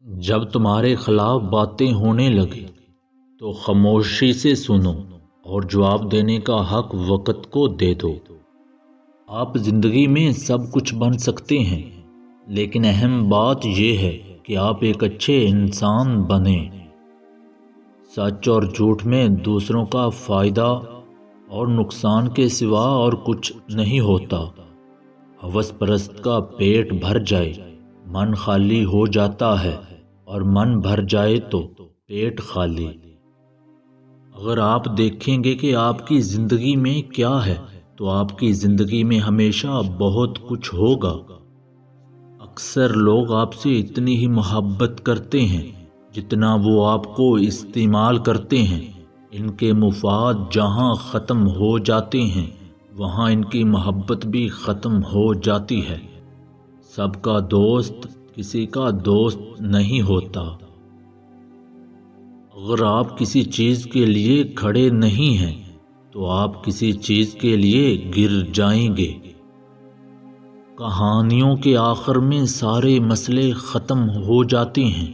جب تمہارے خلاف باتیں ہونے لگے تو خاموشی سے سنو اور جواب دینے کا حق وقت کو دے دو۔ آپ زندگی میں سب کچھ بن سکتے ہیں، لیکن اہم بات یہ ہے کہ آپ ایک اچھے انسان بنیں۔ سچ اور جھوٹ میں دوسروں کا فائدہ اور نقصان کے سوا اور کچھ نہیں ہوتا۔ ہوس پرست کا پیٹ بھر جائے من خالی ہو جاتا ہے، اور من بھر جائے تو پیٹ خالی۔ اگر آپ دیکھیں گے کہ آپ کی زندگی میں کیا ہے تو آپ کی زندگی میں ہمیشہ بہت کچھ ہوگا۔ اکثر لوگ آپ سے اتنی ہی محبت کرتے ہیں جتنا وہ آپ کو استعمال کرتے ہیں۔ ان کے مفاد جہاں ختم ہو جاتے ہیں وہاں ان کی محبت بھی ختم ہو جاتی ہے۔ سب کا دوست کسی کا دوست نہیں ہوتا۔ اگر آپ کسی چیز کے لیے کھڑے نہیں ہیں تو آپ کسی چیز کے لیے گر جائیں گے۔ کہانیوں کے آخر میں سارے مسئلے ختم ہو جاتے ہیں،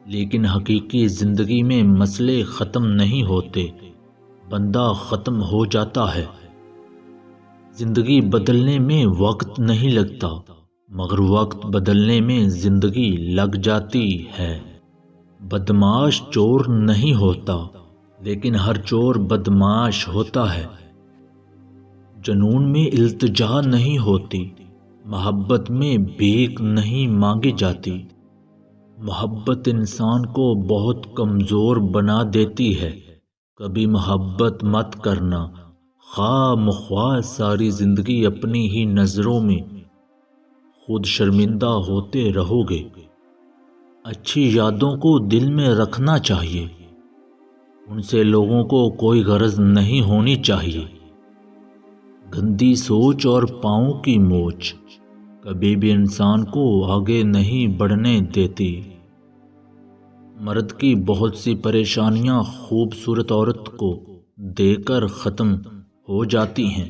لیکن حقیقی زندگی میں مسئلے ختم نہیں ہوتے، بندہ ختم ہو جاتا ہے۔ زندگی بدلنے میں وقت نہیں لگتا، مگر وقت بدلنے میں زندگی لگ جاتی ہے۔ بدمعاش چور نہیں ہوتا، لیکن ہر چور بدمعاش ہوتا ہے۔ جنون میں التجا نہیں ہوتی، محبت میں بھیک نہیں مانگی جاتی۔ محبت انسان کو بہت کمزور بنا دیتی ہے۔ کبھی محبت مت کرنا، خواہ مخواہ ساری زندگی اپنی ہی نظروں میں خود شرمندہ ہوتے رہو گے۔ اچھی یادوں کو دل میں رکھنا چاہیے، ان سے لوگوں کو کوئی غرض نہیں ہونی چاہیے۔ گندی سوچ اور پاؤں کی موچ کبھی بھی انسان کو آگے نہیں بڑھنے دیتی۔ مرد کی بہت سی پریشانیاں خوبصورت عورت کو دے کر ختم ہو جاتی ہیں۔